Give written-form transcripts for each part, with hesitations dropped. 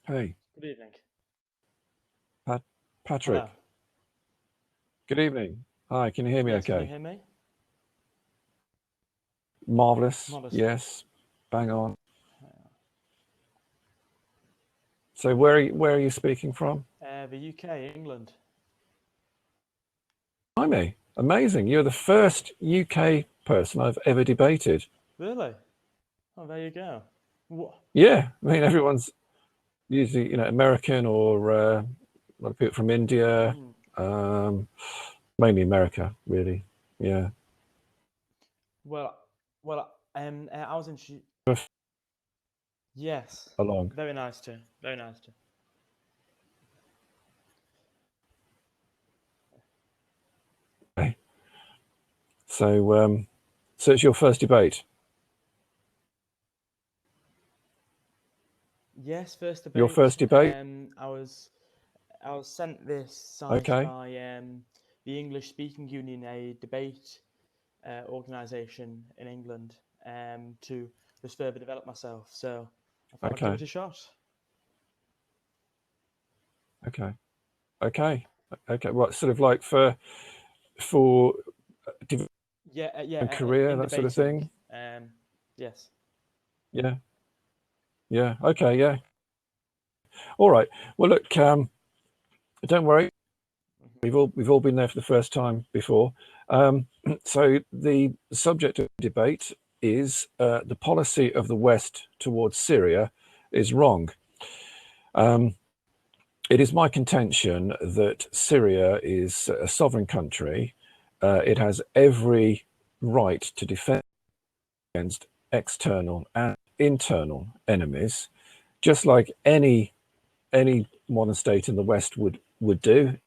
Hey, Good evening. Pat Hello. Patrick. Good evening. Hi, can you hear me Yes, can you okay? hear me? Marvelous. Modestly. Yes. Bang on. So where are you speaking from? The UK, England. Blimey. Amazing. You're the first UK person I've ever debated. Really? Oh, there you go. What? Yeah. I mean, everyone's usually, American or a lot of people from India, Mm. um, mainly America, really. Yeah. Well, I was in. Yes. Along. Very nice too. Very nice too. Okay. So it's your first debate. Yes, first Your debate. first debate? I was sent this site Okay. by the English Speaking Union, a debate organisation in England, to just further develop myself. So I thought I'd give Okay. it a shot. Okay. Okay. Okay. What sort of like for development Yeah, and yeah, career, in that sort of debating. thing? Yes. Yeah. Yeah. Okay. Yeah. All right. Well, look. Don't worry. Mhm. We've all been there for the first time before. Um, so the subject of debate is the policy of the West towards Syria is wrong. Um, it is my contention that Syria is a sovereign country. It has every right to defend against external and internal enemies, just like any modern state in the West would do.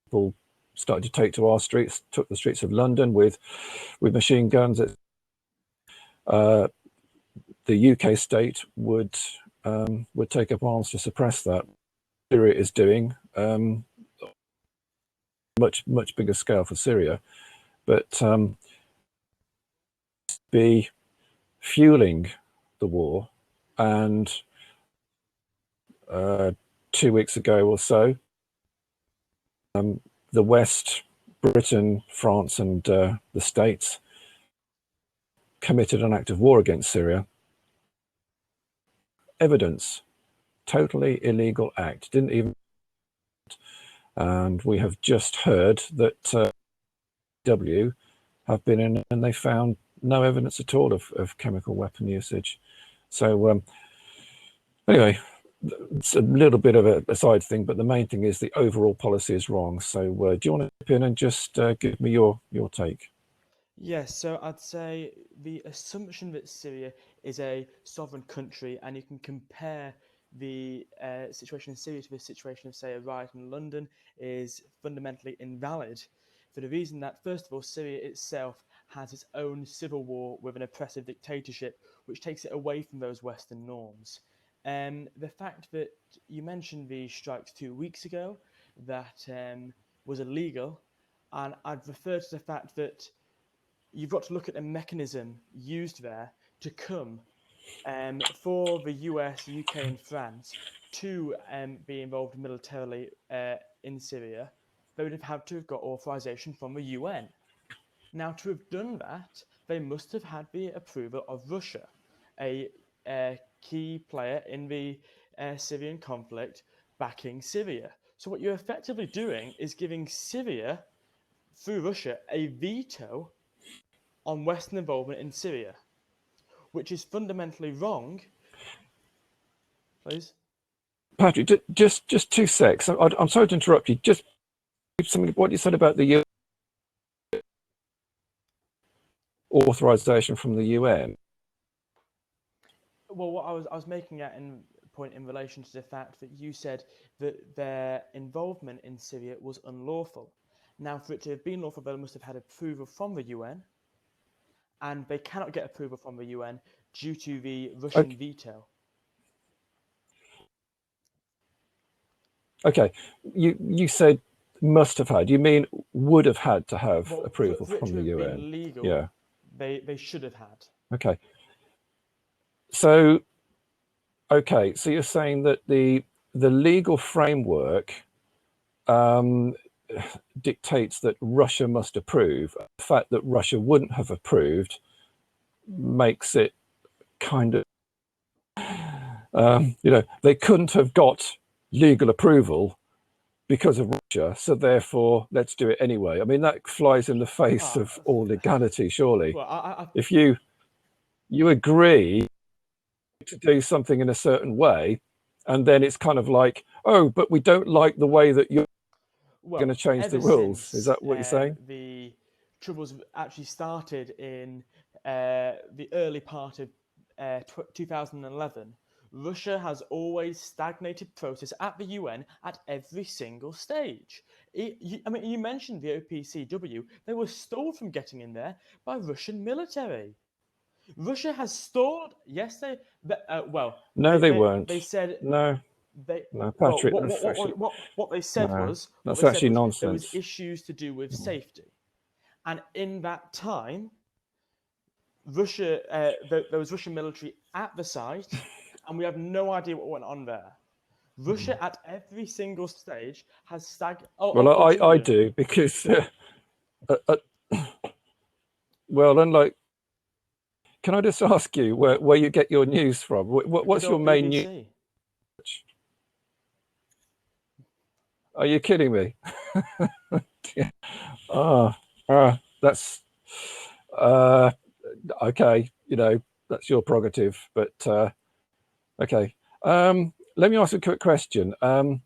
People started to take to our streets, took the streets of London with machine guns. Uh, the UK state would take up arms to suppress that. Syria is doing much bigger scale for Syria, but be fueling the war. And 2 weeks ago or so, the West, Britain, France, and the States committed an act of war against Syria. Evidence, totally illegal act. Didn't even. And we have just heard that W have been in and they found no evidence at all of chemical weapon usage. So anyway, it's a little bit of a side thing, but the main thing is the overall policy is wrong. So do you want to chip in and just give me your take? Yes, so I'd say the assumption that Syria is a sovereign country, and you can compare the situation in Syria to the situation of, say, a riot in London, is fundamentally invalid for the reason that, first of all, Syria itself has its own civil war with an oppressive dictatorship, which takes it away from those Western norms. The fact that you mentioned the strikes 2 weeks ago, that was illegal, and I'd refer to the fact that you've got to look at the mechanism used there to come for the US, UK, and France to be involved militarily in Syria. They would have had to have got authorization from the UN. Now, to have done that, they must have had the approval of Russia, a, key player in the Syrian conflict, backing Syria. So, what you're effectively doing is giving Syria, through Russia, a veto on Western involvement in Syria, which is fundamentally wrong. Please. Patrick, just 2 secs. I'm sorry to interrupt you. Just something what you said about the authorization from the UN. Well, what I was making at in point in relation to the fact that you said that their involvement in Syria was unlawful. Now, for it to have been lawful, they must have had approval from the UN, and they cannot get approval from the UN due to the Russian Okay, veto. okay. You said must have had. You mean would have had to have Well, approval for it from to the have UN? been legal, Yeah. they should have had. Okay. So Okay, so you're saying that the legal framework um, dictates that Russia must approve. The fact that Russia wouldn't have approved makes it kind of, they couldn't have got legal approval because of Russia, so therefore let's do it anyway. I mean, that flies in the face Ah, of all legality, surely. well, If you agree to do something in a certain way, and then it's kind of like, oh, but we don't like the way that you're going to well, change the ever rules. Is since that what you're saying? the troubles actually started in the early part of 2011, Russia has always stagnated process at the UN at every single stage. I mean, you mentioned the OPCW. They were stalled from getting in there by Russian military. Russia has stalled. Yes, well, No, they they weren't. said No, they no, well Patrick, that's actually what they said no, was that's actually there was nonsense. issues to do with safety, and in that time, Russia there was Russian military at the site, and we have no idea what went on there. Russia at every single stage has Well, Oh, I children. do because, uh, well, unlike, can I just ask you where you get your news from? The good What's your old main news? BBC. Are you kidding me? Ah, that's uh, okay. That's your prerogative, but okay. Let me ask a quick question. I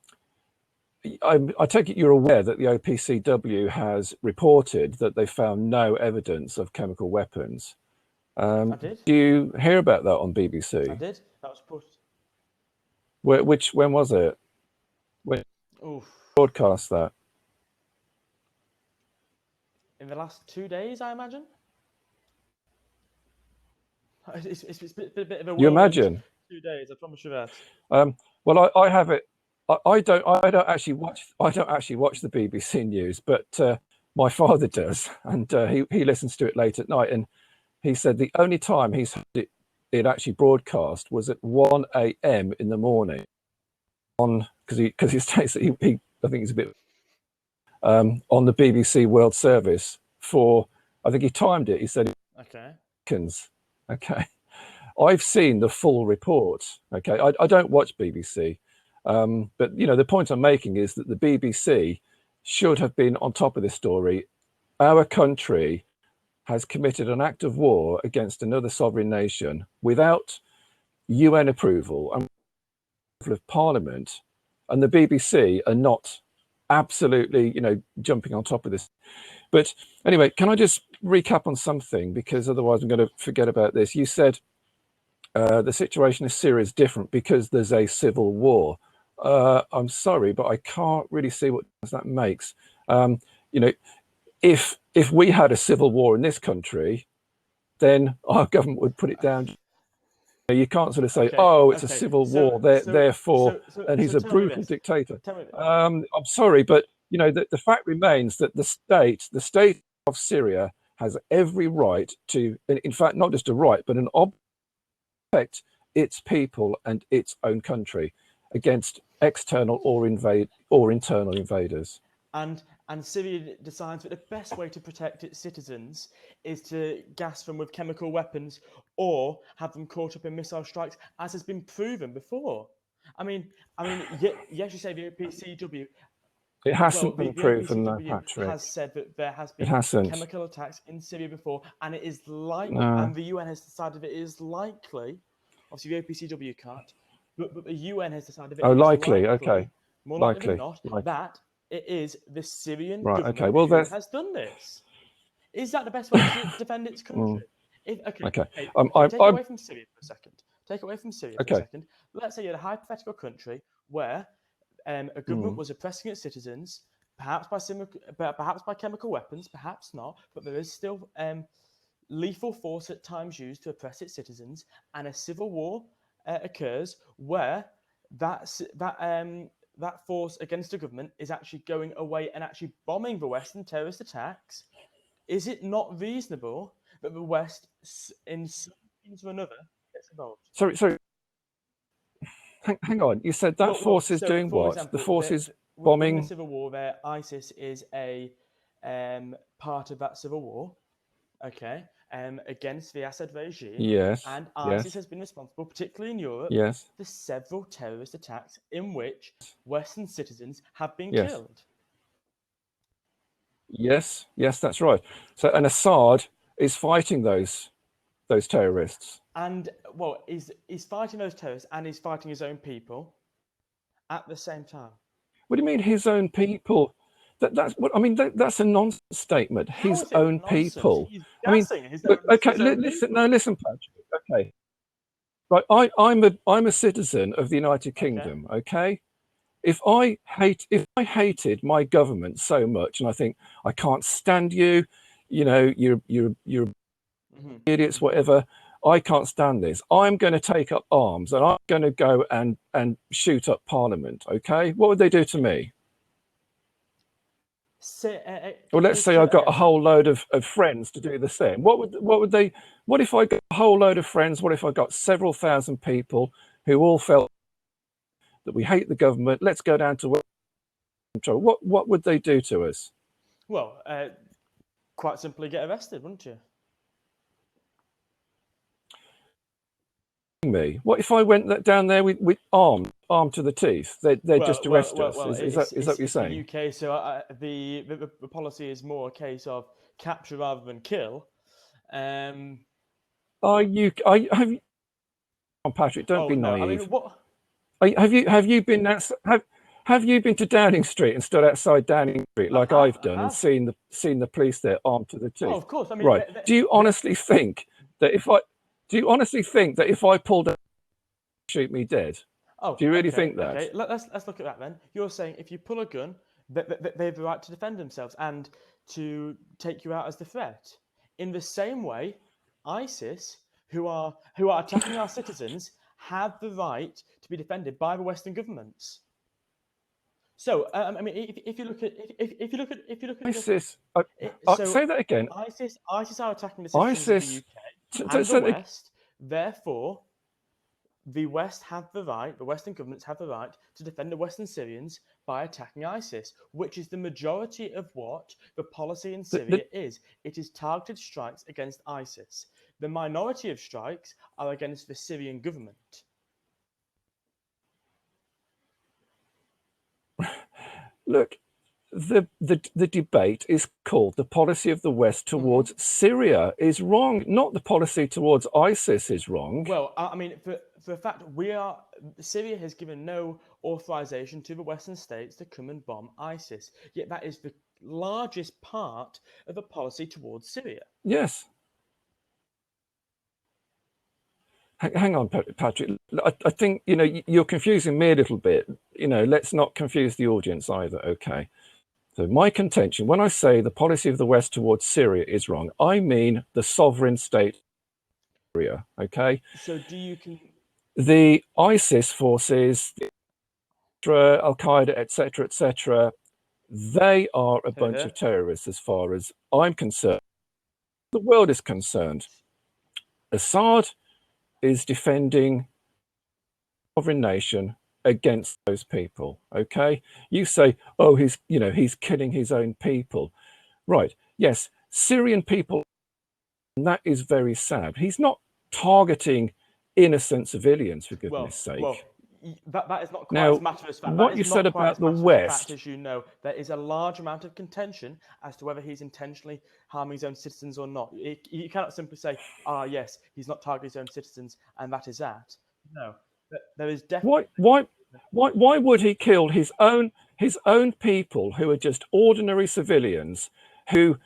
take it you're aware that the OPCW has reported that they found no evidence of chemical weapons. I did. Do you hear about that on I BBC? did. That was put. When was it? When Oof. broadcast that? In the last 2 days, I imagine. It's been a bit of a You whirlwind imagine? 2 days. I promise you that. Well, I have it. I don't actually watch. I don't actually watch the BBC News, but my father does, and he listens to it late at night. And he said the only time he's heard it actually broadcast was at 1 a.m. in the morning on because he states that he I think he's a bit on the BBC World Service for, I think he timed it. He said Okay. seconds. Okay, I've seen the full report. Okay, I don't watch BBC, but the point I'm making is that the BBC should have been on top of this story. Our country has committed an act of war against another sovereign nation without UN approval and of Parliament, and the BBC are not absolutely, jumping on top of this. But anyway, can I just recap on something, because otherwise I'm going to forget about this. You said the situation in Syria is different because there's a civil war. I'm sorry, but I can't really see what that makes. You know, if we had a civil war in this country, then our government would put it down. You can't sort of say, Okay. "Oh, it's a Okay. civil war, therefore, and he's So a tell me brutal this. dictator." Tell me this. I'm sorry, but the fact remains that the state of Syria has every right to, in fact, not just a right, but an protect its people and its own country against external or internal invaders. And Syria decides that the best way to protect its citizens is to gas them with chemical weapons or have them caught up in missile strikes, as has been proven before. I mean, yes, you say the OPCW. It Well, hasn't the, been the proven, OPCW Patrick. has said that there has It been hasn't. chemical attacks in Syria before, and it is No. and the UN has decided that it is likely. Obviously, the OPCW can't, but the UN has decided that Oh, it is likely. Okay. likely, more likely than Likely. not, Like. that it is the Syrian Right. Okay. government Well, who there's. has done this. Is that the best way to defend its country? Okay. Take it I'm. away from Syria for a second. Take it away from Syria for a Okay. second. Let's say you're a hypothetical country where a government Mm. was oppressing its citizens, perhaps by chemical weapons, perhaps not, but there is still lethal force at times used to oppress its citizens, and a civil war occurs where that force against the government is actually going away and actually bombing the West in terrorist attacks. Is it not reasonable that the West, in some means or another, gets involved? Sorry. Hang on. You said that force is so doing for what? example, The force is within the bombing. civil war, there ISIS is a part of that civil war. Okay, against the Assad regime, Yes. and ISIS Yes. has been responsible, particularly in Europe, Yes. for several terrorist attacks in which Western citizens have been Yes. killed. Yes. Yes. That's right. So, and Assad is fighting those terrorists. And well, he's fighting those terrorists, and he's fighting his own people at the same time. What do you mean his own people? That's what I mean. That's a nonsense statement. How His is it own nonsense? people. He's I mean, gassing his look. Okay. own Listen. people. No. Listen, Patrick. Okay. Right. I'm a citizen of the United Okay. Kingdom. Okay. If I hated my government so much, and I think I can't stand you, you're idiots, whatever. I can't stand this. I'm going to take up arms and I'm going to go and shoot up Parliament. Okay. What would they do to me? Well, Can let's you say say I that got a again? whole load of friends to do the same. What if I got a whole load of friends? What if I got several thousand people who all felt that we hate the government? Let's go down to control. What would they do to us? Well, quite simply get arrested, wouldn't you? Me? What if I went down there with armed to the teeth? They'd just arrest us. Is that what you're It's the saying? UK, so the policy is more a case of capture rather than kill. Are you? Have you? Oh, Patrick, don't Oh be no, I mean naive. what? Have you been have you been to Downing Street and stood outside Downing Street like I've I done and have. seen the police there armed to the Oh, teeth? of course. I mean, Right. Do you honestly think that if I pulled out, shoot me dead? oh, Do you really okay, think that? okay. Let's look at that then. You're saying if you pull a gun, they have the right to defend themselves and to take you out as the threat. In the same way, ISIS, who are attacking our citizens, have the right to be defended by the Western governments. So, I mean, if you look at ISIS. so Say that again. ISIS are attacking the citizens of the ISIS. UK and the So, West. Therefore, the Western governments have the right to defend the Western Syrians by attacking ISIS, which is the majority of what the policy in Syria is. It is targeted strikes against ISIS. The minority of strikes are against the Syrian government. look, the debate is called the policy of the West towards Syria is wrong, not the policy towards ISIS is wrong. Well, I mean, for a fact, Syria has given no authorization to the Western states to come and bomb ISIS. Yet that is the largest part of the policy towards Syria. Yes. Hang on, Patrick. I think you're confusing me a little bit. Let's not confuse the audience either. Okay. So my contention, when I say the policy of the West towards Syria is wrong, I mean the sovereign state of Syria. Okay. So The ISIS forces, Al Qaeda, etc., they are a bunch of terrorists as far as I'm concerned. The world is concerned. Assad is defending sovereign nation against those people. Okay, you say, oh, he's killing his own people, right? Yes, Syrian people, and that is very sad. He's not targeting innocent civilians, for goodness sake. Well, that is not quite Now, as matter of fact. what you said about the West, as you know, there is a large amount of contention as to whether he's intentionally harming his own citizens or not. You cannot simply say, yes, he's not targeting his own citizens, and that is that. No, there is definitely. Why would he kill his own people who are just ordinary civilians who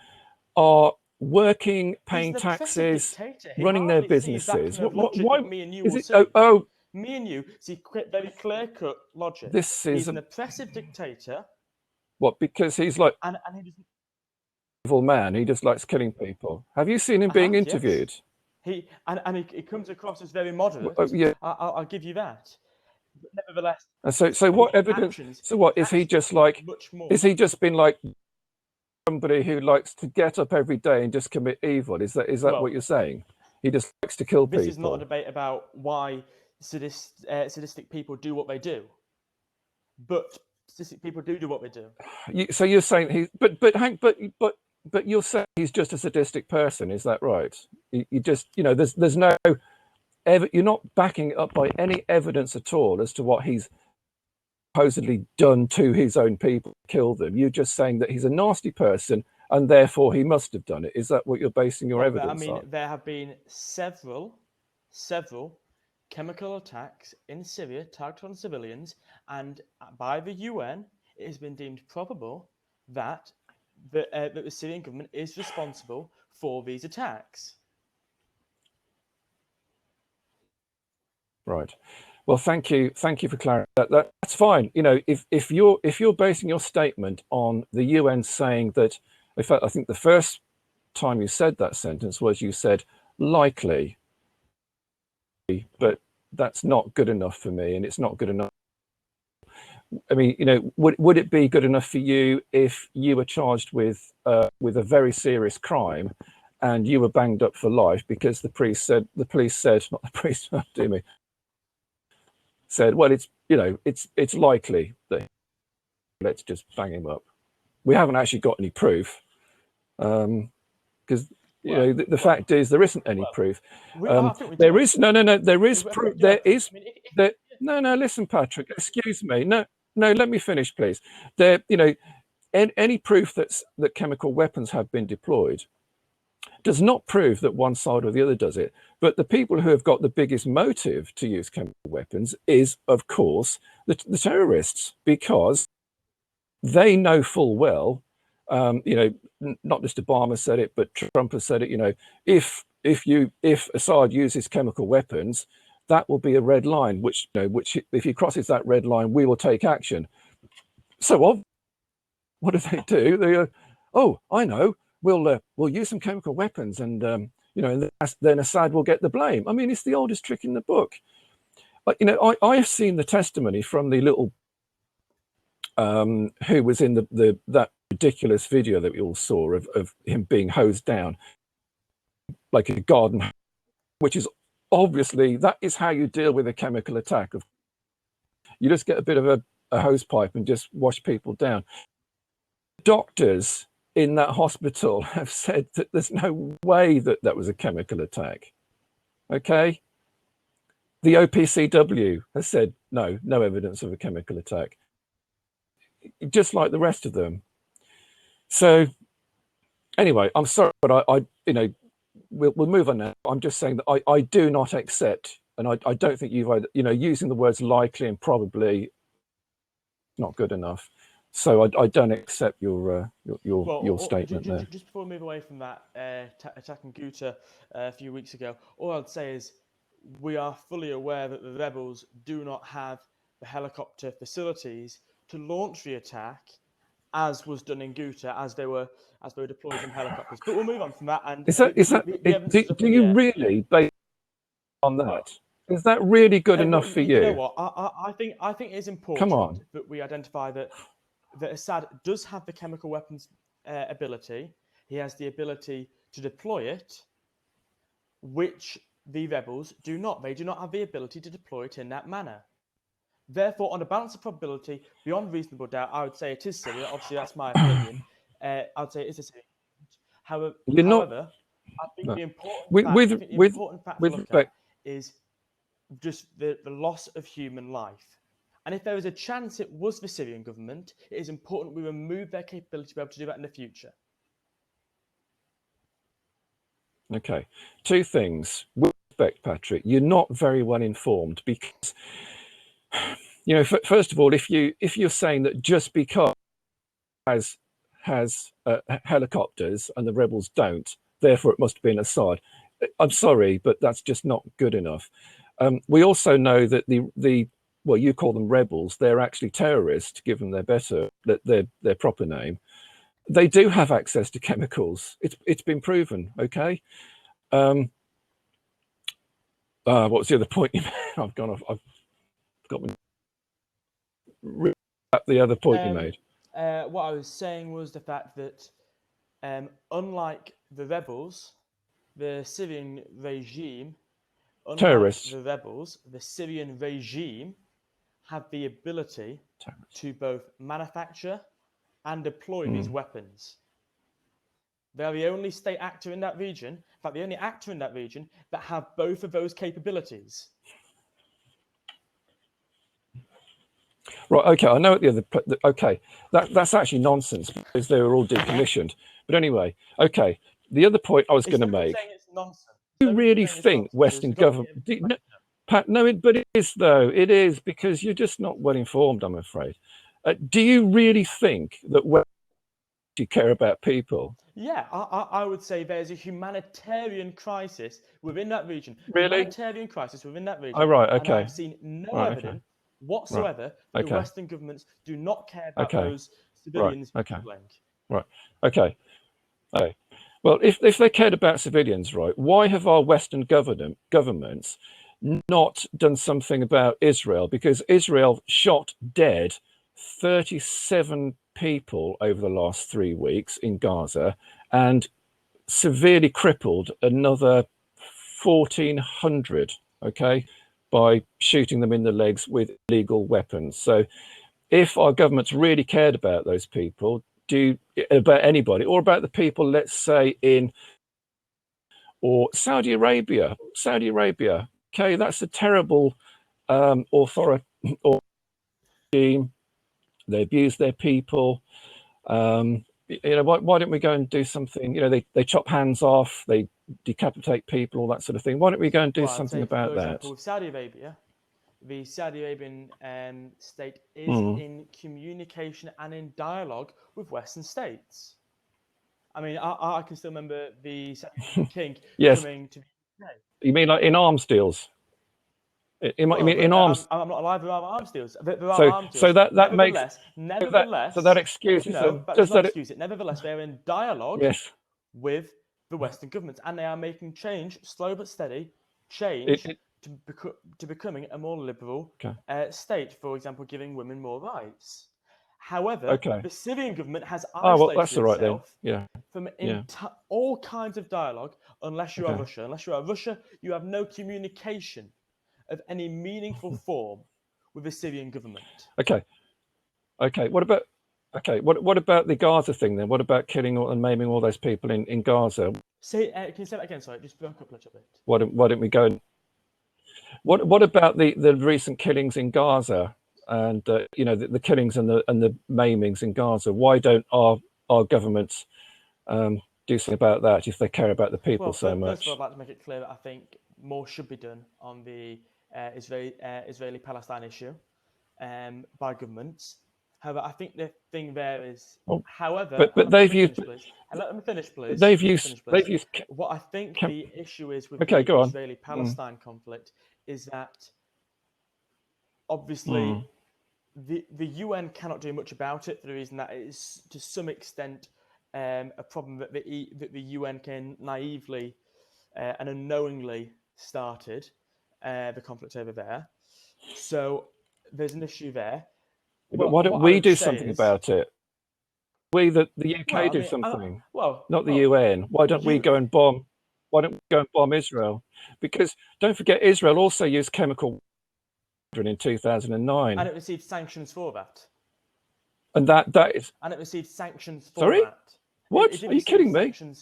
are working, paying taxes, running their businesses? Why me and you is will it? see. Me and you see very clear-cut logic. He's an oppressive dictator. What? Because he's like and he doesn't. Evil man. He just likes killing people. Have you seen him being interviewed? Yes. He comes across as very moderate. Yeah. I'll give you that. But nevertheless. And so what evidence? So what is he just like? Is he just been like somebody who likes to get up every day and just commit evil? Is that what you're saying? He just likes to kill people. This is not a debate about why sadistic people do what they do. But sadistic people do what they do. So you're saying but you're saying he's just a sadistic person, is that right? You just, there's no you're not backing it up by any evidence at all as to what he's supposedly done to his own people, kill them. You're just saying that he's a nasty person and therefore he must have done it. Is that what you're basing your evidence on? There have been several chemical attacks in Syria targeted on civilians, and by the UN, it has been deemed probable that the Syrian government is responsible for these attacks. Right. Well, thank you for clarifying that. That's fine. If you're basing your statement on the UN saying that, in fact, I think the first time you said that sentence was you said likely, but that's not good enough for me, and it's not good enough. I mean, would it be good enough for you if you were charged with a very serious crime, and you were banged up for life because the police said, not the priest, do me, said, well, it's likely that let's just bang him up. We haven't actually got any proof, because the fact is there isn't any proof. There is proof. No. Listen, Patrick. Excuse me. No. Let me finish, please. Any proof that chemical weapons have been deployed does not prove that one side or the other does it. But the people who have got the biggest motive to use chemical weapons is, of course, the terrorists, because they know full well, not just Obama said it, but Trump has said it, if Assad uses chemical weapons, that will be a red line, which if he crosses that red line, we will take action. So what do? They go, oh, I know, we'll use some chemical weapons, and and then Assad will get the blame. I mean, it's the oldest trick in the book. But I have seen the testimony from the little who was in that ridiculous video that we all saw of him being hosed down like a garden, which is obviously, that is how you deal with a chemical attack. You just get a bit of a hose pipe and just wash people down. Doctors in that hospital have said that there's no way that was a chemical attack. Okay? The OPCW has said no evidence of a chemical attack, just like the rest of them. So anyway, I'm sorry, but we'll move on now. I'm just saying that I do not accept, and I don't think you've using the words likely and probably not good enough. So I don't accept your statement there. Just before we move away from that attack in Ghouta a few weeks ago, all I'd say is we are fully aware that the rebels do not have the helicopter facilities to launch the attack, as was done in Ghouta, as they were deployed from helicopters. But we'll move on from that. And do you really, based on that, is that really good enough for you? You know what? I think it is important that we identify that Assad does have the chemical weapons ability. He has the ability to deploy it, which the rebels do not. They do not have the ability to deploy it in that manner. Therefore, on a balance of probability, beyond reasonable doubt, I would say it is Syria. Obviously, that's my opinion. I'd say it is a Syrian. However, I think the important fact to look at is just the loss of human life. And if there is a chance it was the Syrian government, it is important we remove their capability to be able to do that in the future. Okay, two things. With respect, Patrick, you're not very well informed, because first of all, if you're saying that just because has helicopters and the rebels don't, therefore it must be an Assad, I'm sorry, but that's just not good enough. We also know that the well, you call them rebels, they're actually terrorists, given their proper name. They do have access to chemicals. It's been proven. Okay. What was the other point you made? I've gone off. I've got the other point you made. What I was saying was the fact that, unlike the rebels, the Syrian regime unlike Terrorists. the rebels, the Syrian regime have the ability Terrorists. to both manufacture and deploy these Mm. weapons. They're the only state actor in that region, in fact, the only actor in that region that have both of those capabilities. Right. Okay. I know at the other. Okay. That's actually nonsense because they were all decommissioned. But anyway. Okay. The other point I was going to make. Saying it's nonsense. Do you really think Western government? No, Pat, no, but it is though. It is because you're just not well informed. I'm afraid. Do you really think that you care about people? Yeah, I would say there's a humanitarian crisis within that region. Really? Humanitarian crisis within that Oh, region. right. And I Okay. have seen no Right. Okay. evidence Right. whatsoever that the Okay. Western governments do not care about Okay. those Right. civilians. Okay. Blank. Right. Okay. Okay. Well, if they cared about civilians, right, why have our Western governments not done something about Israel? Because Israel shot dead 37 people over the last 3 weeks in Gaza and severely crippled another 1,400, okay, by shooting them in the legs with illegal weapons. So if our governments really cared about those people, about anybody, or about the people, let's say, in or Saudi Arabia. Okay, that's a terrible authority or regime. They abuse their people. Why don't we go and do something? They chop hands off, they decapitate people, all that sort of thing. Why don't we go and do something about that? For example, with Saudi Arabia, the Saudi Arabian state is in communication and in dialogue with Western states. I mean, I can still remember the Saudi king Yes. coming to the UK. You mean like in arms deals? You mean in arms? I'm not alive. There are arms deals. There are So, arms deals. so that makes Nevertheless, so that excuses no, them. that does not excuse it. Nevertheless, they're in dialogue Yes. with the Western governments, and they are making change, slow but steady, to becoming a more liberal state. For example, giving women more rights. However, the Syrian government has isolated itself from all kinds of dialogue. Unless you are Russia, you have no communication of any meaningful form with the Syrian government. Okay. What about the Gaza thing then? What about killing and maiming all those people in Gaza? Can you say that again? Sorry, just broke up a little bit. Why don't we go? What about the recent killings in Gaza and the killings and the maimings in Gaza? Why don't our governments do something about that if they care about the people so much? First of all, I'd like to make it clear that I think more should be done on the Israeli-Palestine issue by governments. However, I think the thing there is, but they've used. Let me finish, please. They've used. What I think the issue is with the Israeli-Palestine conflict is that obviously the UN cannot do much about it for the reason that it is to some extent a problem that the UN can naively and unknowingly started the conflict over there. So there's an issue there. But why don't we do something about it? We, the UK, do something. Not the UN. Why don't we go and bomb? Why don't we go and bomb Israel? Because don't forget, Israel also used chemical weapons in 2009, and it received sanctions for that. And that is. And it received sanctions for Sorry? that. What? Are you kidding me? From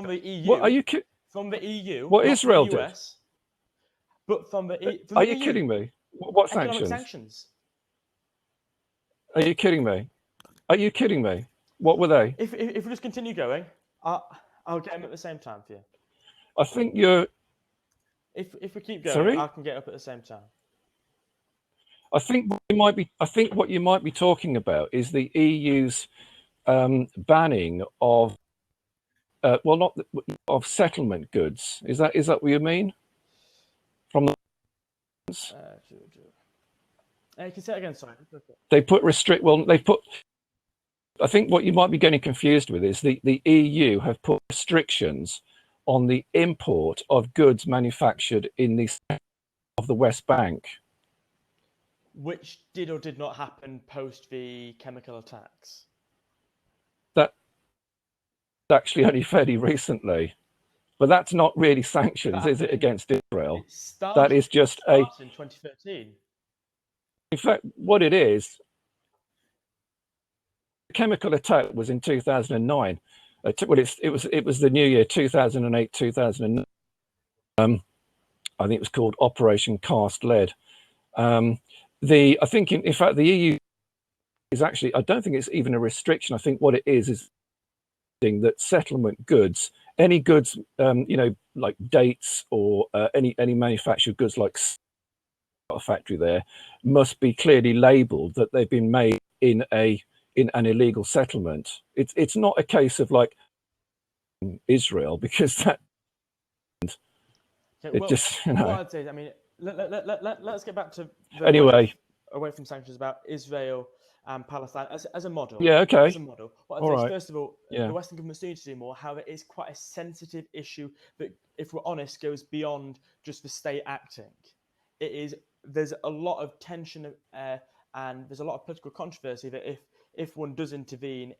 the EU? What are you from the EU? What Israel the US, did? But from the EU. Are you kidding me? What sanctions? Are you kidding me? Are you kidding me? What were they? If we just continue going, I'll get them at the same time for you. I think you're. If we keep going, Sorry? I can get up at the same time. I think what you might be talking about is the EU's banning of of settlement goods. Is that what you mean? From the you can say it again, sorry. They put I think what you might be getting confused with is the EU have put restrictions on the import of goods manufactured in the West Bank. Which did or did not happen post the chemical attacks? That actually only fairly recently. but that's not really sanctions, is it, against Israel? That is just in 2013. In fact, what it is, the chemical attack was in 2009. Well, it was the new year 2008, 2009. I think it was called Operation Cast Lead. I think in fact the EU is actually, I don't think it's even a restriction. I think what it is that settlement goods, any goods, like dates or any manufactured goods like a factory there, must be clearly labelled that they've been made in an illegal settlement. It's not a case of like Israel, because that Okay, well, just, what I'd say is, I mean, let's get back to anyway. Away from sanctions about Israel and Palestine as a model. Yeah, okay. As a model. What I'd say is, first of all, yeah, the Western governments need to do more. However, it's quite a sensitive issue that, if we're honest, goes beyond just the state acting. There's a lot of tension and there's a lot of political controversy that if one does intervene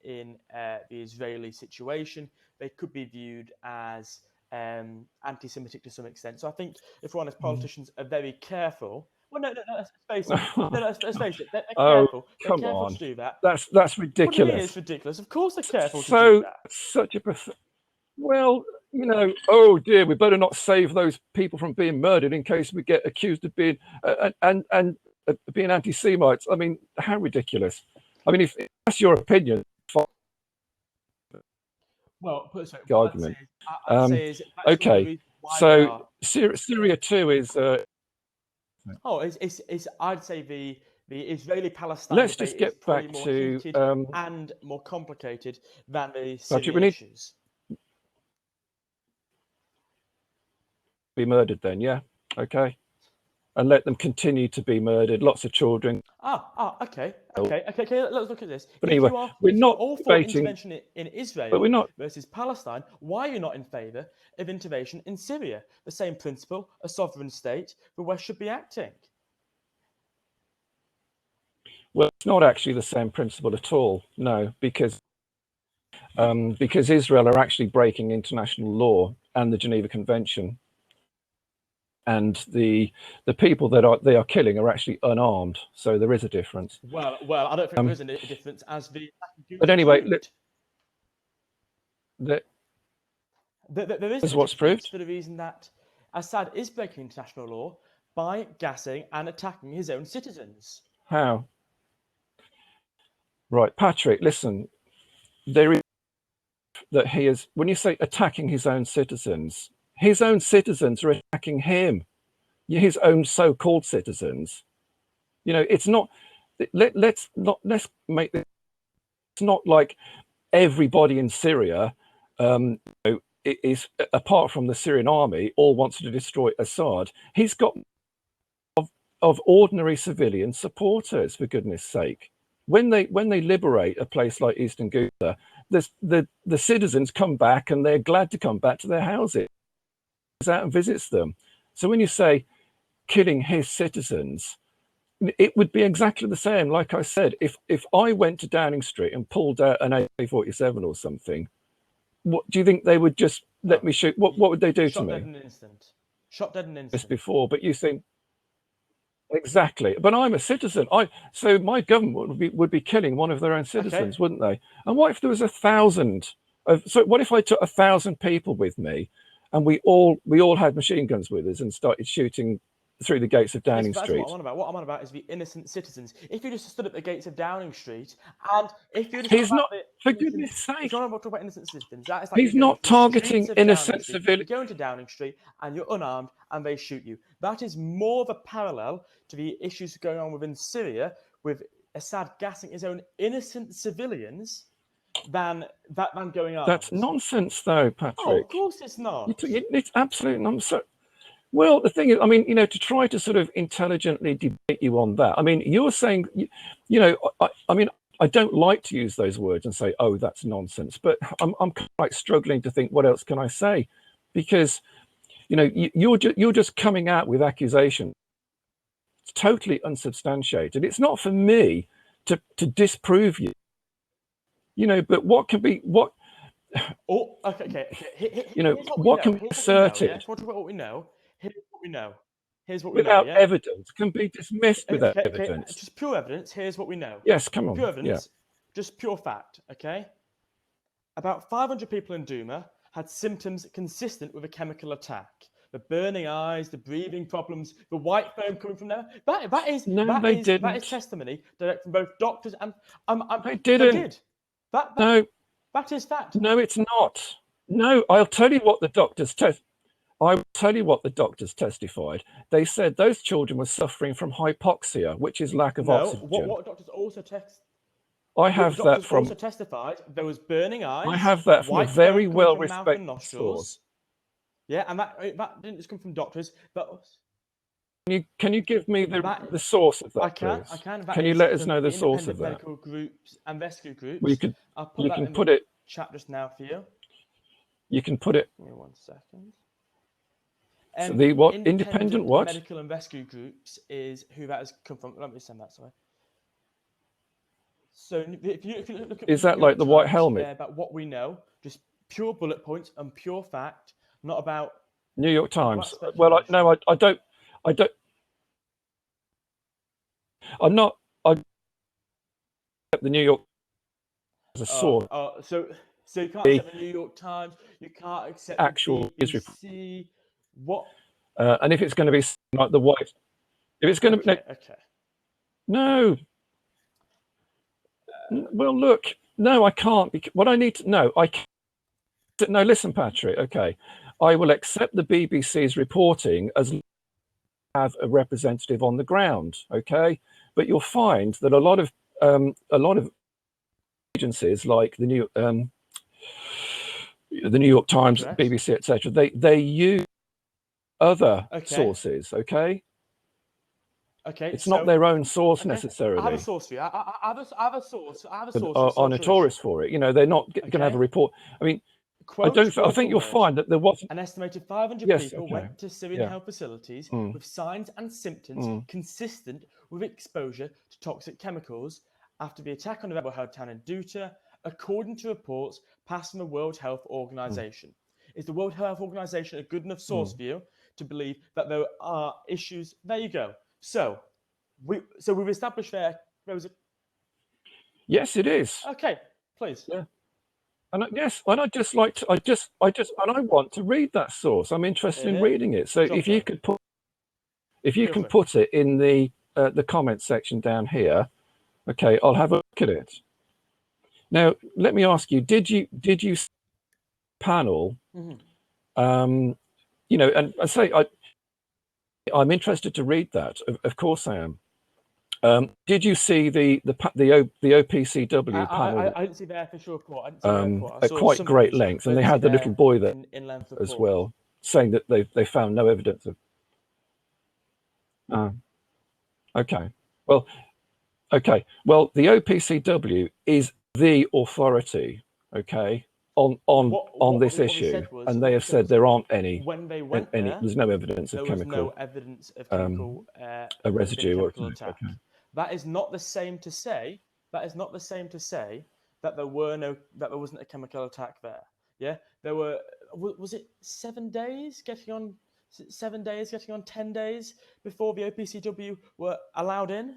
in the Israeli situation, they could be viewed as anti-Semitic to some extent. So I think, if we're honest, politicians are very careful. Well, no, let's face it. Let's face it. They're careful. They're careful to do that. That's ridiculous. What it is ridiculous. Of course, they're careful to do that. Such a well, oh dear, we better not save those people from being murdered in case we get accused of being and being anti-Semites. I mean, how ridiculous! I mean, if that's your opinion, well, the argument. I'd say is okay. So Syria too is. I'd say the Israeli-Palestine Let's just get back more to heated and more complicated than the Syrian issues. Be murdered then, yeah, okay, and let them continue to be murdered. Lots of children. Okay. Let's look at this. But anyway, we're not all for intervention in Israel, but we're not versus Palestine. Why are you not in favour of intervention in Syria? The same principle, a sovereign state, the West should be acting. Well, it's not actually the same principle at all. No, because Israel are actually breaking international law and the Geneva Convention. And the people that they are killing are actually unarmed, so there is a difference. Well, I don't think there is a difference, as the. But anyway, there is what's proved for the reason that Assad is breaking international law by gassing and attacking his own citizens. How? Right, Patrick. Listen, there is that he is. When you say attacking his own citizens are attacking him, his own so-called citizens. It's not. Let's make this. It's not like everybody in Syria is, apart from the Syrian army, all wants to destroy Assad. He's got of ordinary civilian supporters, for goodness sake. When they liberate a place like Eastern Ghouta, the citizens come back and they're glad to come back to their houses. Out and visits them. So when you say killing his citizens, it would be exactly the same. Like I said, if I went to Downing Street and pulled out an AK-47 or something, what do you think they would just let me shoot? What would they do to me? Shot dead in an instant. Shot dead in an instant. This before, but you think exactly. But I'm a citizen. So my government would be killing one of their own citizens, wouldn't they? And what if there was 1,000? So what if I took 1,000 people with me? And we all had machine guns with us and started shooting through the gates of Downing Street. What I'm on about. What I'm on about is the innocent citizens. If you just stood at the gates of Downing Street, and if you just he's not, for goodness sake, if you're not talking about innocent citizens, that is like he's not targeting innocent civilians. You go into Downing Street and you're unarmed and they shoot you. That is more of a parallel to the issues going on within Syria with Assad gassing his own innocent civilians than going armed. That's nonsense, though, Patrick. Oh, of course it's not. It's absolute nonsense. Well, the thing is, I mean, to try to sort of intelligently debate you on that. I mean, you're saying, I mean, I don't like to use those words and say, "Oh, that's nonsense," but I'm quite struggling to think what else can I say, because, you're just coming out with accusations. It's totally unsubstantiated. It's not for me to disprove you. But what Oh, okay. Here's what we what know. can be Here's what we know. Yeah. asserted If you want to talk about what we know, here's what we know. Here's what we know. without Yeah. evidence can be dismissed without Okay. evidence. Just pure evidence. Here's what we know. Yes, come Pure on. Yeah. evidence. Just pure fact. Okay. About 500 people in Duma had symptoms consistent with a chemical attack. The burning eyes, the breathing problems, the white foam coming from there. No, they That is didn't. testimony direct from both doctors and They they didn't. did. That No, that is fact. no, it's not. No, I'll tell you what the doctors test. I will tell you what the doctors testified. They said those children were suffering from hypoxia, which is lack of No, oxygen. what doctors also test. I The have that doctors from also testified there was burning I eyes, have that from a white very foam coming well from mouth and respected source. nostrils. Yeah, and that didn't just come from doctors, but Can you give me that the source of I that, can. please? That Can you is let us from know the source of independent that? medical groups and rescue Well, groups. I'll put you that can in put the it. chat just now for you. You can put it. Give me 1 second. So the what? Independent Independent what? medical and rescue groups is who that has come from. Let me send that. Sorry. So if you look at Is the that New like York the white Times helmet? about what we know, just pure bullet points and pure fact, not about New York Times. Well, speculation. I don't. I don't. I'm not. I the New York as a source. So you can't The accept the New York Times. You can't accept the actual news report. BBC. What? And if it's going to be like the white, if it's going to Okay. no. Well, look, no, I can't. What I need to know, I can't. No, listen, Patrick. Okay, I will accept the BBC's reporting as have a representative on the ground. Okay, but you'll find that a lot of agencies like the New York Times, Correct. BBC, etc. They use other Okay. sources. Okay. Okay. It's not their own source okay. necessarily. I have a source for you. I have a source. I have a source. Are notorious for it. You know, they're not going to have a report. I mean, Quote, I think you'll find that there wasn't. An estimated 500 Yes. people Okay. went to Syrian health facilities with signs and symptoms consistent with exposure to toxic chemicals after the attack on the rebel-held town in Duta, according to reports passed from the World Health Organization. Is the World Health Organization a good enough source for you to believe that there are issues? There you go. So we've established there was a. Yes, it is. Okay, please. Yeah. And I'd just like to. And I want to read that source. I'm interested in reading it. So if you could put it in the comment section down here, okay, I'll have a look at it. Now, let me ask you: Did you panel? You know, and I say I'm interested to read that. Of course, I am. Did you see the OPCW panel? I didn't see the official report. I didn't see the report. I At saw quite great summaries, length, but and I they didn't had see the little boy there in-length as report. well, saying that they found no evidence of. Okay. Well, okay. Well, the OPCW is the authority. Okay. On this issue, and they have said there aren't any. When they went there, there's no evidence of there was no evidence of chemical a residue or attack. okay. That is not the same to say. That is not the same to say that there wasn't a chemical attack there. Yeah, there were. Was it 7 days getting on? 7 days getting on 10 days before the OPCW were allowed in.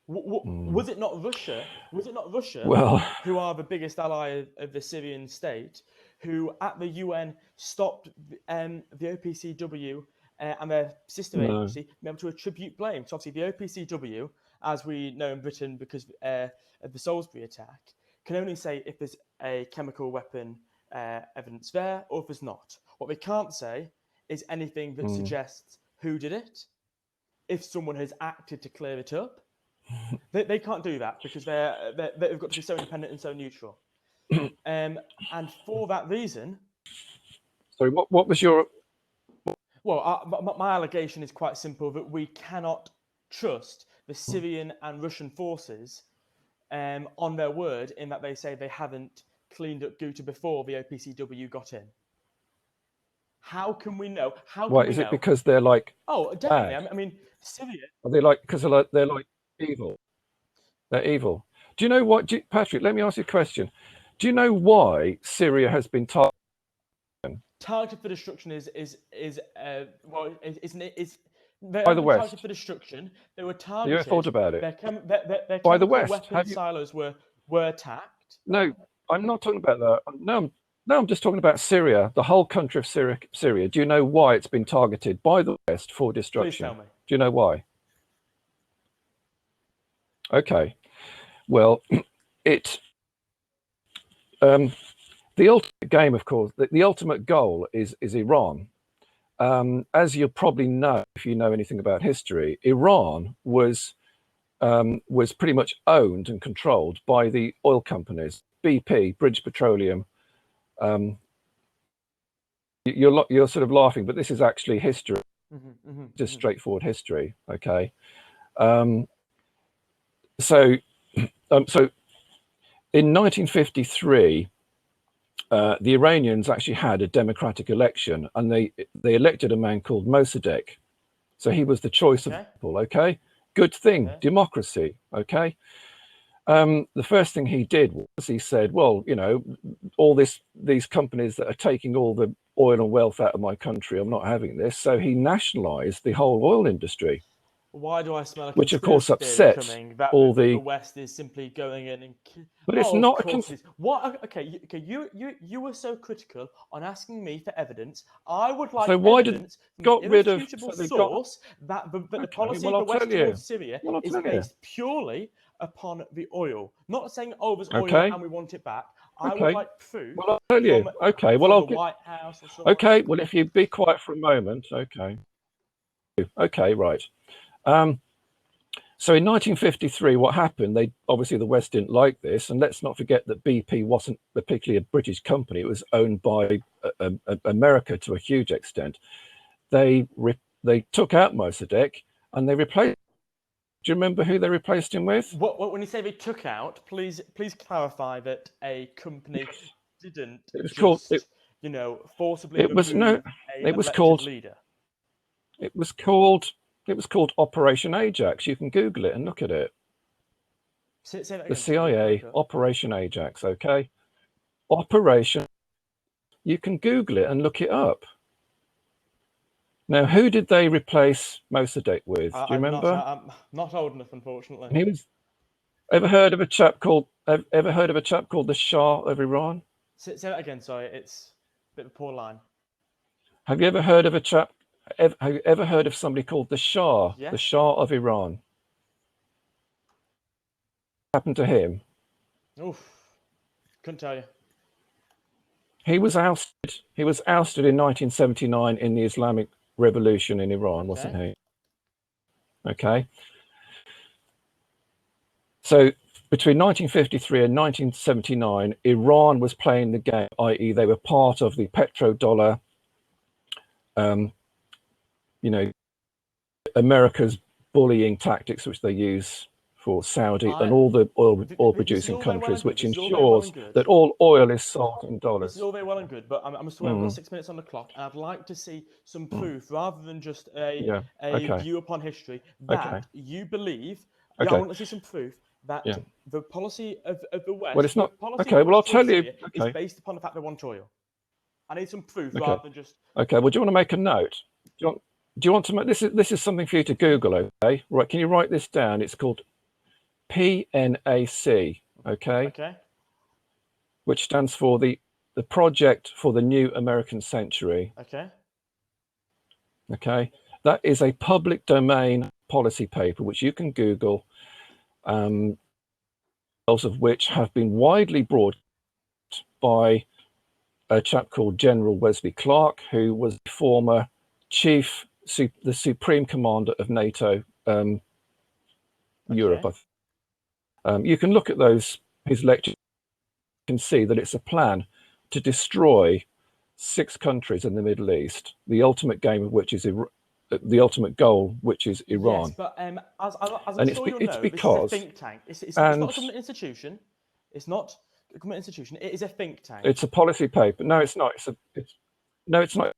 Was it not Russia? Was it not Russia, well, who are the biggest ally of the Syrian state, who at the UN stopped the OPCW and their sister agency being able to attribute blame? So obviously the OPCW, as we know in Britain because of the Salisbury attack, can only say if there's a chemical weapon evidence there or if there's not. What they can't say is anything that suggests who did it, if someone has acted to clear it up. They can't do that because they've got to be so independent and so neutral. And for that reason... Sorry, what was your... Well, my allegation is quite simple, that we cannot trust the Syrian and Russian forces on their word in that they say they haven't cleaned up Ghouta before the OPCW got in. How can we know? Why, is it because they're like... Oh, definitely. I mean, Syria... Are they like... Because they're like evil? They're evil. Do you know what, Patrick? Let me ask you a question. Do you know why Syria has been targeted? Targeted for destruction is well, is they By haven't the been targeted West? for destruction. They were Have you ever thought targeted. about it? Their By the chemical West? weapon Have you? silos were attacked. No, I'm not talking about that. No, no, I'm just talking about Syria, the whole country of Syria. Syria. Do you know why it's been targeted by the West for Please destruction? tell me. Do you know why? Okay. Well, it the ultimate game, of course, the ultimate goal is Iran. As you probably know, if you know anything about history, Iran was pretty much owned and controlled by the oil companies, BP, British Petroleum. You're sort of laughing, but this is actually history, just straightforward history. Okay, so in 1953. The Iranians actually had a democratic election, and they elected a man called Mossadegh. So he was the choice of the people. Okay, good thing, democracy. Okay. The first thing he did was he said, well, you know, all these companies that are taking all the oil and wealth out of my country, I'm not having this. So he nationalized the whole oil industry. Why do I smell a which of course conspiracy theory upset coming that all the the. West is simply going in and? But it's Oh, of not a course it is. What? Okay, you were so critical on asking me for evidence. I would like So why did evidence from an got rid of? irrefutable So they've got. source that the Okay, policy well of I'll the West tell you. towards Syria Well I'll is tell you. based purely upon the oil. Not saying, oh, there's oil Okay. and we want it back. I would Okay. like proof Well I'll tell you. from Okay. Well from I'll the get. White House or someone. Okay. Well if you be quiet for a moment. Okay. Okay. Right. So in 1953, what happened? They obviously the West didn't like this, and let's not forget that BP wasn't particularly a British company; it was owned by America to a huge extent. They took out Mossadegh and they replaced. Do you remember who they replaced him with? What when you say they took out, please clarify that a company didn't It was called. just forcibly It was no. remove a It was elected called. leader. It was called. It was called Operation Ajax. You can Google it and look at it. Say that The again. Sorry, CIA, Operation Ajax. Okay, Operation. You can Google it and look it up. Now, who did they replace Mossadegh with? Do you remember? I'm not old enough, unfortunately. He was. Ever heard of a chap called? Ever heard of a chap called the Shah of Iran? Say that again. Sorry, it's a bit of a poor line. Have you ever heard of a chap? Have you ever heard of somebody called the Shah? Yes. The Shah of Iran. What happened to him? Oof, couldn't tell you. He was ousted. He was ousted in 1979 in the Islamic Revolution in Iran, wasn't he? Okay. So between 1953 and 1979, Iran was playing the game, i.e., they were part of the petrodollar, America's bullying tactics, which they use for Saudi and all the oil-producing countries, which ensures that all oil is sold in dollars. This is all very well and good, but I'm just aware we've got 6 minutes on the clock, and I'd like to see some proof rather than just a view upon history that you believe. I want to see some proof that the policy of the West, well, it's not okay. Well, I'll tell you. Is based upon the fact they want oil. I need some proof rather than just. Okay. Well, do you want to make a note? Do you want to make this? This is something for you to Google. Okay. Right. Can you write this down? It's called PNAC. Okay. Okay. Which stands for the Project for the New American Century. Okay. Okay. That is a public domain policy paper which you can Google. Of which have been widely broadcast by a chap called General Wesley Clark, who was the former the Supreme Commander of NATO Europe. You can look at his lectures. You can see that it's a plan to destroy 6 countries in the Middle East. The ultimate game of which is the ultimate goal, which is Iran. Yes, but as I'm sure you'll know, because, this is a think tank. It's not a government institution. It's not a government institution. It is a think tank. It's a policy paper. No, it's not. It's not.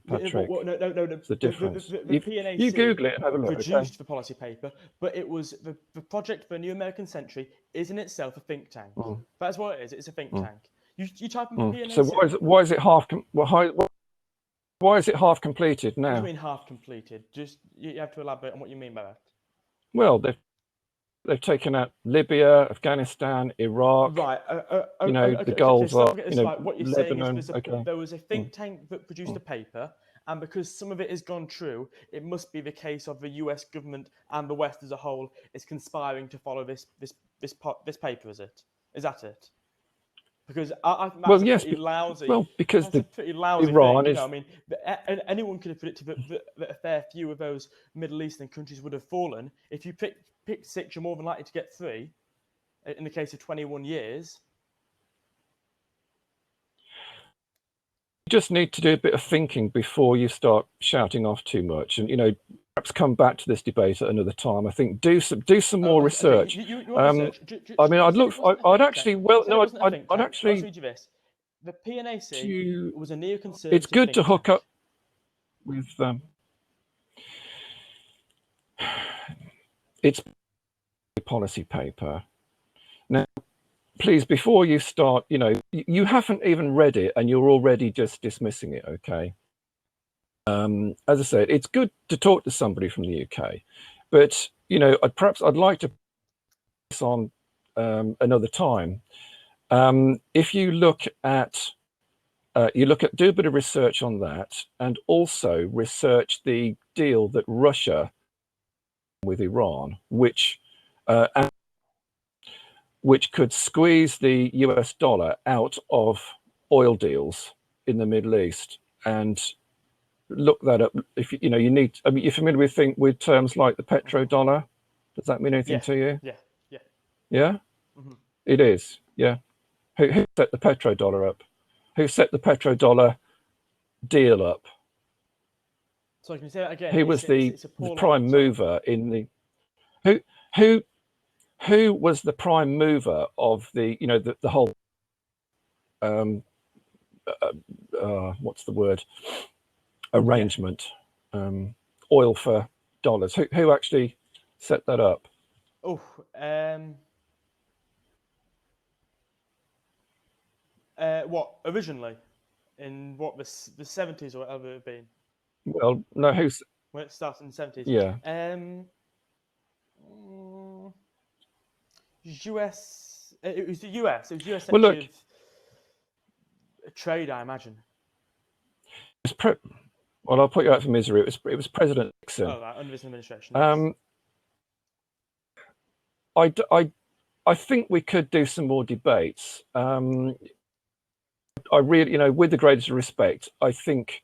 Patrick. No. It's the difference. The PNAC You Google it and have a look. produced the policy paper, but it was the project for a new American century is in itself a think tank. That's what it is. It's a think tank. You type in PNAC. So why is it half? Why is it half completed now? What do you mean half completed? Just you have to elaborate on what you mean by that. Well, they've taken out Libya, Afghanistan, Iraq. Right. The goals are, what you're Lebanon. saying is there was a think tank that produced a paper, and because some of it has gone true, it must be the case of the US government and the West as a whole is conspiring to follow this paper. Is it? Is that it? Because I think that's pretty lousy. Well, because that's a pretty lousy Iran thing. is. I mean, anyone could have predicted that a fair few of those Middle Eastern countries would have fallen. If you pick 6, you're more than likely to get 3. In the case of 21 years. You just need to do a bit of thinking before you start shouting off too much, and perhaps come back to this debate at another time. I think do some more research. I mean, I'd actually read you this. The PNAC was a neoconservative. It's good to hook up with it's a policy paper. Now, please, before you start, you haven't even read it and you're already just dismissing it, okay? As I said, it's good to talk to somebody from the UK, but, I'd like to put this on another time. If you look at, do a bit of research on that, and also research the deal that Russia with Iran, which could squeeze the US dollar out of oil deals in the Middle East. And look that up. If you need, I mean, you're familiar with terms like the petrodollar. Does that mean anything to you? Yeah. It is. Yeah. Who set the petrodollar up? Who set the petrodollar deal up? So can you say that again? He was the prime mover in the. Who was the prime mover of the the whole what's the word, arrangement, oil for dollars? Who actually set that up? What originally in what the 70s or whatever it had been? Well, no, when it started in the 70s? Yeah. US. It was the US. It was US Well, look, trade, I imagine. Well, I'll put you out for misery. It was President Nixon. Oh, right, under his administration. I think we could do some more debates. I really, with the greatest respect, I think,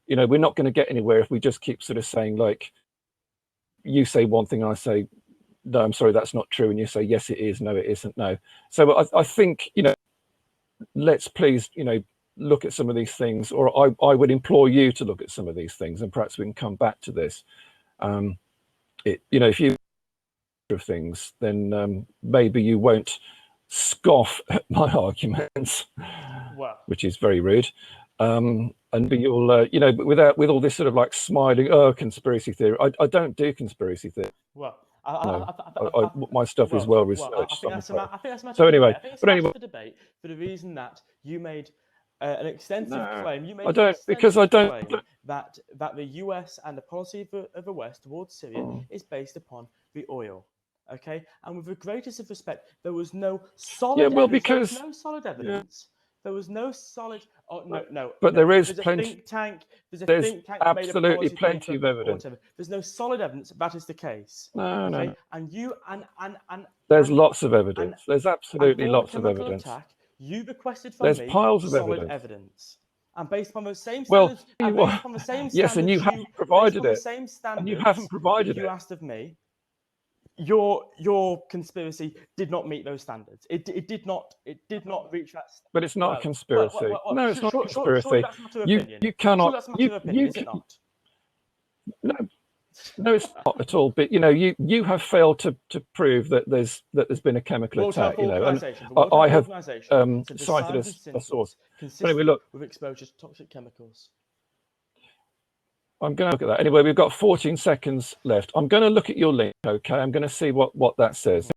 we're not going to get anywhere if we just keep sort of saying, like, you say one thing, I say, no, I'm sorry, that's not true. And you say, yes, it is. No, it isn't. No. So I think, let's please, look at some of these things, or I would implore you to look at some of these things, and perhaps we can come back to this. If you of things, then maybe you won't scoff at my arguments, which is very rude. And you'll, but with all this sort of like smiling, conspiracy theory. I don't do conspiracy theory. Well, my stuff is well researched. I think that's a matter so of anyway, debate. but anyway, for debate for the reason that you made an extensive claim. You made claim that the US and the policy of the West towards Syria is based upon the oil. Okay, and with the greatest of respect, there was no solid. Yeah, well, evidence. because there was no solid evidence. There was no solid. Oh no! But there is there's plenty. A think tank. There's think tank absolutely plenty of evidence. There's no solid evidence that is the case. No. And you and there's lots of evidence. There's absolutely lots of evidence. Attack, you requested from me piles of solid evidence. And based upon those same standards, based upon the same yes, and you haven't provided it. Same standards, and you haven't provided you asked of me. Your conspiracy did not meet those standards. It did not reach that. But it's not a conspiracy. No, it's not a conspiracy. Surely that's a matter of opinion. You cannot. Surely that's a matter of opinion, is it not? No, it's not at all. But you have failed to prove that there's been a chemical attack. And I have cited a source. Anyway, look with exposure to toxic chemicals. I'm going to look at that. Anyway, we've got 14 seconds left. I'm going to look at your link, okay? I'm going to see what that says.